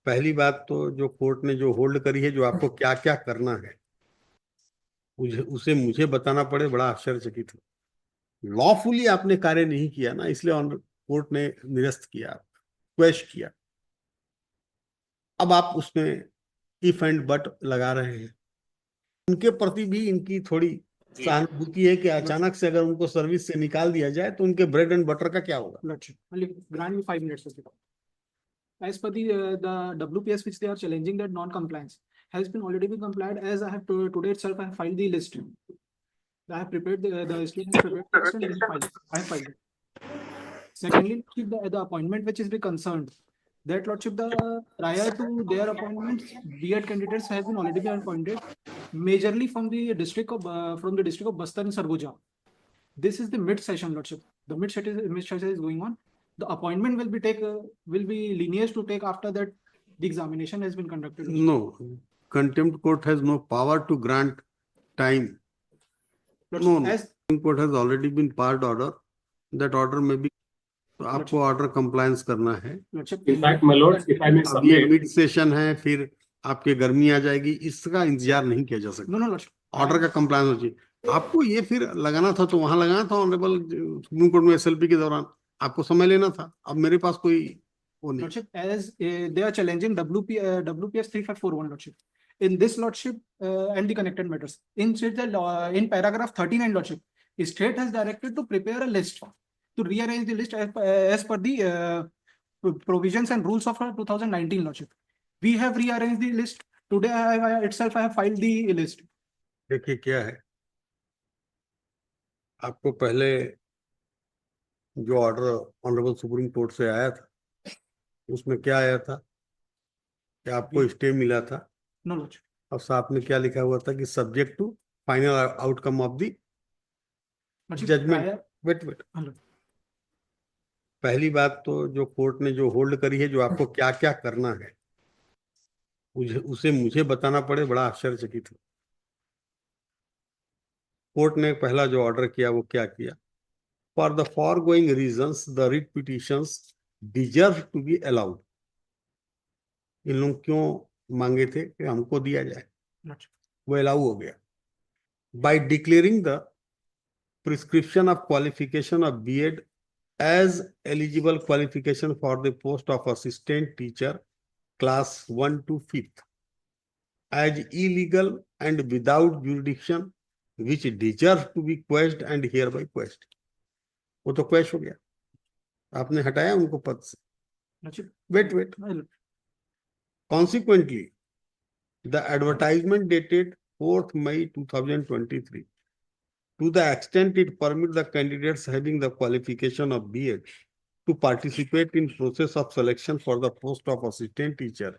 पहली बात तो जो कोर्ट ने जो होल्ड करी है, जो आपको क्या क्या करना है, उसे मुझे बताना पड़े, बड़ा आश्चर्यचकित हूँ। लॉफुली आपने कार्य नहीं किया ना, इसलिए कोर्ट ने निरस्त किया, क्वेश किया। अब आप उसमें इफ एंड बट लगा रहे हैं। उनके प्रति भी इनकी थोड़ी सहानुभूति है कि अचानक से अगर उनको सर्विस से निकाल दिया जाए तो उनके ब्रेड एंड बटर का क्या होगा। Grant me 5 minutes. As per the WPS which they are challenging, that non-compliance has been already been complied. As I have today itself, I have filed the list. I have prepared the state has prepared the list and I have filed it. Secondly, the appointment which is be concerned, that lordship, the prior to their appointments, B.Ed candidates have been already been appointed, majorly from the district of Bastar and Sarguja. This is the mid session, lordship. The mid session is going on. The appointment will be lineage to take after that the examination has been conducted. No, contempt court has no power to grant time. No, As Supreme Court has already been passed order. That order may be, तो आपको order compliance करना है। In fact my lord, if I may अब ये submit, mid session है, फिर आपके गर्मी आ जाएगी, इसका इंतजार नहीं किया जा सकता। नो ऑर्डर का कंप्लायंस हो चाहिए। आपको ये फिर लगाना था तो वहां लगाना था, ऑनरेबल सुप्रीम कोर्ट में एसएलपी के दौरान आपको समय लेना था। अब मेरे पास कोई वो नहीं। Lordship, as they are challenging WPS 3541, Lordship. In this, Lordship, and the connected matters. In paragraph 39, Lordship, state has directed to prepare a list, to rearrange the list as per the provisions and rules of 2019, Lordship. We have rearranged the list. Today, I have filed the list. देखिए क्या है, आपको पहले जो order honourable supreme court से आया था, उसमें क्या आया था कि आपको स्टे मिला था। No lordship. और साथ में क्या लिखा हुआ था कि subject to final outcome of the judgment. Wait पहली बात तो जो कोर्ट ने जो होल्ड करी है, जो आपको क्या क्या करना है, उसे मुझे बताना पड़े, बड़ा आश्चर्यचकित हूँ। कोर्ट ने पहला जो ऑर्डर किया वो क्या किया, for the foregoing reasons the writ petitions deserve to be allowed. इन लोग क्यों मांगे थे कि हमको दिया जाए, वो अलाउ हो गया। By declaring the prescription of qualification of B Ed as eligible qualification for the post of assistant teacher class 1 to 5th as illegal and without jurisdiction which deserves to be quashed and hereby quashed। वो तो क्वेश हो गया, आपने हटाया उनको पद से। Wait consequently the advertisement dated 4th May 2023, to the extent it permits the candidates having the qualification of B.Ed to participate in process of selection for the post of assistant teacher,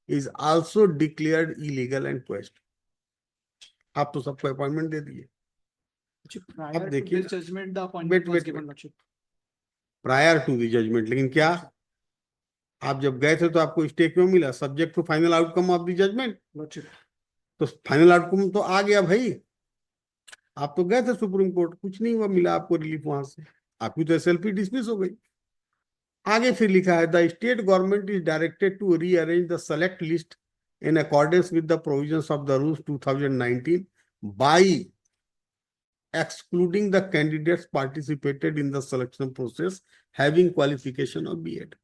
is also declared illegal and quashed। आप तो सबको appointment दे दिए। अब देखिए, prior to the judgement, लेकिन क्या आप जब गए थे तो आपको स्टे क्यों मिला? Subject to final outcome of the judgment. तो फाइनल आउटकम तो आ गया भाई, आप तो गए थे सुप्रीम कोर्ट, कुछ नहीं हुआ, मिला आपको रिलीफ वहां से, आपकी तो एसएलपी डिसमिस हो गई। आगे फिर लिखा है, the state government is directed to rearrange the select list in accordance with the provisions of the rules 2019 by excluding the candidates participated in the selection process having qualification of B.Ed।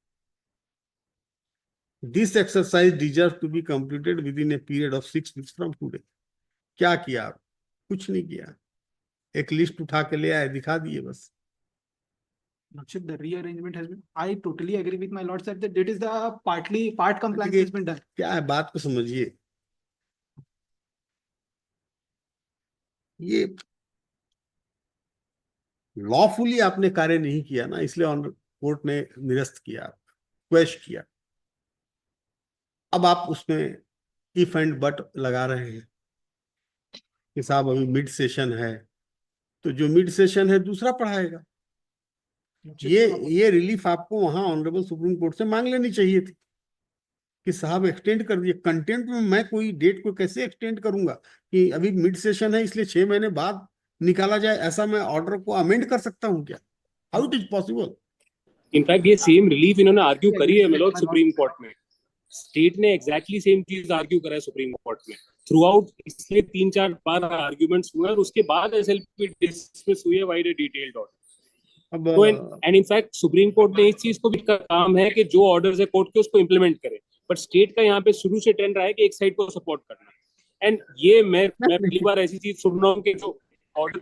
This exercise deserves to be completed within a period of 6 weeks from today। क्या किया आप? कुछ नहीं किया, एक list उठा के ले आए, दिखा दिए बस। Lordship, the rearrangement has been, I totally agree with my lord sir that it is the part compliance has been done। क्या है, बात को समझिए। ये लॉफुली आपने कार्य नहीं किया ना, इसलिए कोर्ट ने निरस्त किया, क्वेश किया। अब आप उसमें इफ एंड बट लगा रहे हैं कि साहब अभी मिड सेशन है, तो जो मिड सेशन है दूसरा पढ़ाएगा। ये रिलीफ आपको वहां ऑनरेबल सुप्रीम कोर्ट से मांग लेनी चाहिए थी कि साहब एक्सटेंड कर दिए। कंटेंट में मैं कोई डेट को कैसे एक्सटेंड करूंगा कि अभी मिड सेशन है इसलिए 6 महीने बाद निकाला जाए, ऐसा मैं ऑर्डर को अमेंड कर सकता हूं क्या? How it is possible? In fact ये सेम रिलीफ इन्होंने आर्ग्यू करी है माय लॉर्ड सुप्रीम कोर्ट में। स्टेट ने एग्जैक्टली सेम चीज आर्ग्यू करा है सुप्रीम कोर्ट में थ्रू आउट, इसलिए 3-4 बार आर्ग्यूमेंट्स हुए और उसके बाद एसएलपी डिसमिस हुई है वाइड डिटेल्ड ऑर्डर। अब तो एंड इनफैक्ट सुप्रीम कोर्ट ने इस चीज को भी का काम है कि जो ऑर्डर्स है कोर्ट के उसको इंप्लीमेंट करे, बट स्टेट का यहाँ पे शुरू से ट्रेंड रहा है कि एक साइड को सपोर्ट करना। एंड ये मैं पहली बार ऐसी चीज सुन रहा हूँ कि जो ऑर्डर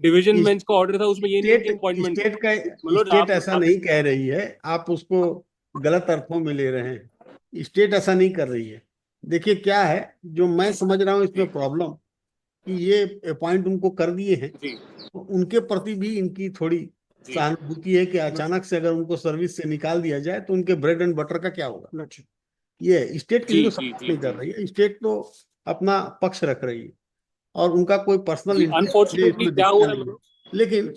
डिवीजन बेंच का ऑर्डर था उसमें ये नहीं कि अपॉइंटमेंट स्टेट ऐसा नहीं कह रही है, आप उसको गलत अर्थों में ले रहे हैं। स्टेट ऐसा नहीं कर रही है। देखिए क्या है, जो मैं समझ रहा हूँ इसमें प्रॉब्लम कि ये अपॉइंट उनको कर दिए हैं, तो उनके प्रति भी इनकी थोड़ी सहानुभूति है कि अचानक से अगर उनको सर्विस से निकाल दिया जाए तो उनके ब्रेड एंड बटर का क्या होगा। ये स्टेट किसी को सपोर्ट नहीं कर रही है, स्टेट तो अपना पक्ष रख रही है और उनका कोई पर्सनल अनफॉर्चुनेटली क्या हुआ है, लेकिन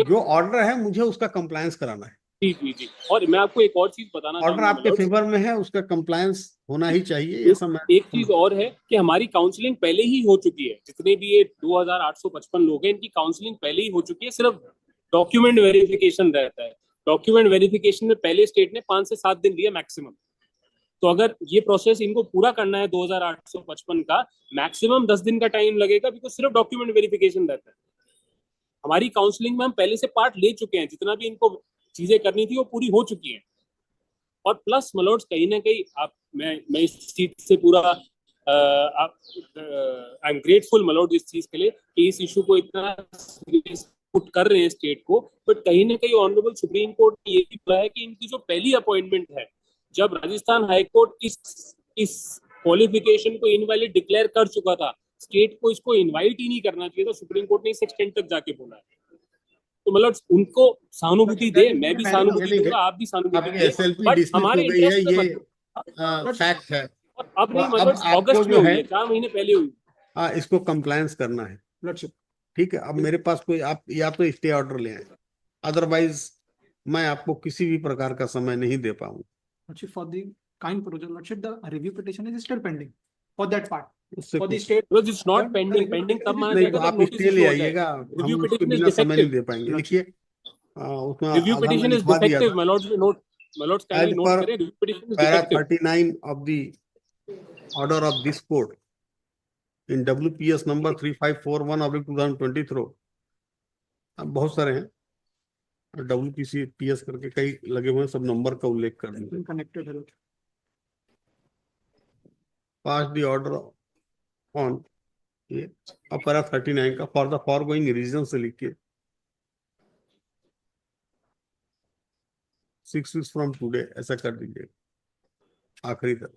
जो ऑर्डर है मुझे उसका कंप्लायंस कराना है। जी। और मैं आपको एक और चीज बताना ऑर्डर आपके फेवर में है, उसका कंप्लायंस होना ही चाहिए। एक चीज और है कि हमारी काउंसलिंग पहले ही हो चुकी है, जितने भी ये 2855 लोग हैं इनकी काउंसलिंग पहले ही हो चुकी है, सिर्फ डॉक्यूमेंट वेरिफिकेशन रहता है। डॉक्यूमेंट वेरिफिकेशन में पहले स्टेट ने 5 से 7 दिन दिया मैक्सिमम। तो अगर ये प्रोसेस इनको पूरा करना है 2855 का, मैक्सिमम 10 दिन का टाइम लगेगा, बिकॉज सिर्फ डॉक्यूमेंट वेरिफिकेशन रहता है। हमारी काउंसलिंग में हम पहले से पार्ट ले चुके हैं, जितना भी इनको चीजें करनी थी वो पूरी हो चुकी हैं। और प्लस मलोड्स कहीं ना कहीं मैं इस चीज से पूरा आई एम ग्रेटफुल मलोड इस चीज के लिए कि इस इशू को इतना पुट कर रहे हैं स्टेट को, बट कहीं ना कहीं ऑनरेबल सुप्रीम कोर्ट ने ये भी बोला है कि इनकी जो पहली अपॉइंटमेंट है, जब राजस्थान हाईकोर्ट इस क्वालिफिकेशन को इनवैलिड डिक्लेयर कर चुका था, स्टेट को इसको इनवाइट ही नहीं करना चाहिए था। सुप्रीम कोर्ट ने इस एक्सटेंट तक जाके बोला है। तो मतलब उनको सहानुभूति दे, मैं भी सहानुभूति दूंगा, आप भी सहानुभूति दे, बट हमारे इंटरेस्ट में मत। फैक्ट है। और अब नहीं, मतलब अगस्त में हुई है, 4 महीने पहले हुई। हाँ, इसको कंप्लायंस करना है। ठीक है, अब मेरे पास कोई आप या तो स्टे ऑर्डर ले आए, अदरवाइज मैं आपको किसी भी प्रकार का समय नहीं दे पाऊंगा। For the kind project, Lordship, the review petition is still pending for that part. उससे For the state, because it's not pending तब माना नहीं, जाएगा तो जब आप notice स्टे ले issue हो आइएगा, जाए। हम उसके बिना समय नहीं दे पाएंगे। देखिए उसमें रिव्यू आधा मैं पिटीशन इज लिखवा दिया डिफेक्टिव, था, मलोड्स काइंडली एज नोट पर करें, review petition is para defective. 39 of the order of this court in WPS number 3541/2023। अब बहुत सारे हैं, WPS करके कई लगे हुए हैं, सब नंबर का उल्लेख कर देंगे। connected है। पास द ऑर्डर ऑन ये अब पैरा 39 का फॉर द फॉरगोइंग रीजन से लिखिए 6 weeks फ्रॉम टुडे, ऐसा कर दीजिए आखिरी तक।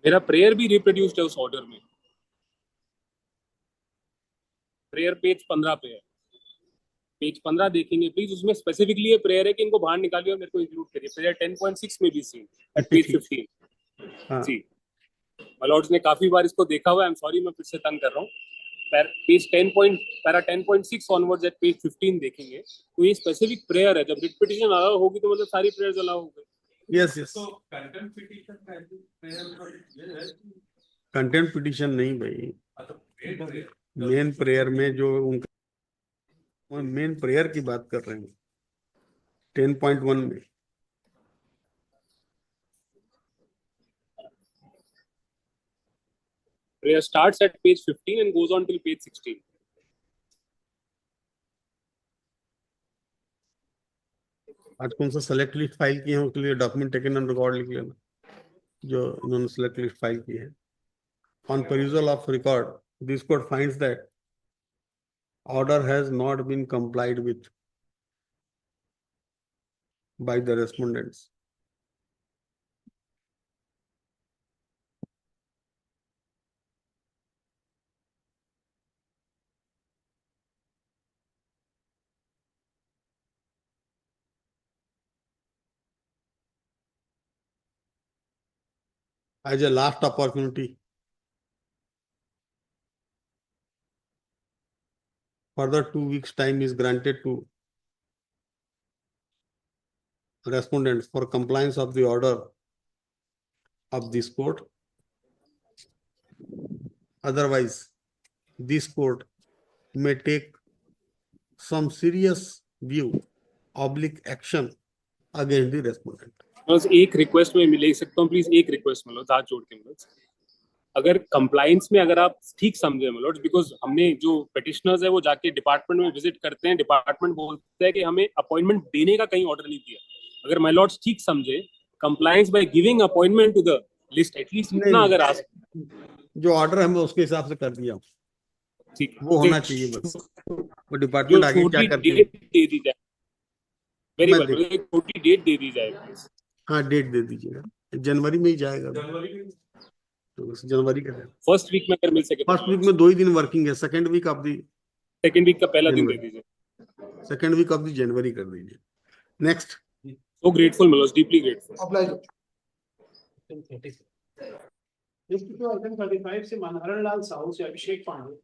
मेरा प्रेयर भी रिप्रोड्यूस्ड है उस ऑर्डर में, प्रेयर पेज 15 पे है, पेज 15 देखेंगे प्लीज, उसमें स्पेसिफिकली ये प्रेयर है कि इनको बाहर निकालिए और मेरे को इंक्लूड करिए। प्रेयर 10.6 में भी सीन एट पेज 15। जी, मलॉर्ड्स ने काफी बार इसको देखा हुआ है, आई एम सॉरी मैं फिर से तंग कर रहा हूँ। पेज 10.6 ऑनवर्ड्स एट पेज 15 देखेंगे तो ये स्पेसिफिक प्रेयर है। जब रिट पिटीशन अलाउ होगी तो मतलब सारी प्रेयर्स अलाउ हो गई। यस यस, कंटेंट पिटीशन नहीं भाई, मेन प्रेयर में जो उनका मेन प्रेयर की बात कर रहे हैं 10.1 में। Prayer starts at page 15 and goes on till page 16. आज कौन सा सेलेक्ट लिस्ट फाइल किए हैं उसके लिए डॉक्यूमेंट टेकन ऑन रिकॉर्ड लिख लेना, जो इन्होंने सेलेक्ट लिस्ट फाइल की है। On perusal of record, this court finds that order has not been complied with by the respondents. As a last opportunity, further 2 weeks time is granted to respondents for compliance of the order of this court. Otherwise, this court may take some serious view, oblique action against the respondent. बस एक request में ले सकता हूँ please, एक request Manoj, हाथ जोड़ के मनोज, अगर कंप्लायंस में अगर आप ठीक समझे मनोज, बिकॉज हमने जो पिटिशनर्स है वो जाके डिपार्टमेंट में विजिट करते हैं, डिपार्टमेंट बोलता है कि हमें अपॉइंटमेंट देने का कहीं ऑर्डर नहीं दिया, अगर माय लॉर्ड्स ठीक समझे compliance by giving appointment to the list, at least इतना नहीं। अगर आ जो ऑर्डर है मैं उसके हिसाब से कर दिया हूँ, ठीक वो होना चाहिए बस। वो जो डिपार्टमेंट आगे क्या छोटी करती है डेट दे दी जाए, वेरी मैं वेल, एक छोटी डेट दे दी जाए प्लीज। हाँ डेट दे दीजिएगा, जनवरी में ही जाएगा तो बस जनवरी का फर्स्ट वीक में अगर मिल सके, फर्स्ट वीक में 2 ही दिन वर्किंग है, second week of the second week का पहला दिन दे जनवरी, दीजिए। Second week of the January कर दीजिए। Next So grateful Manoj, deeply grateful. Obliged. 35 से मनहरन लाल साहू से अभिषेक पांडे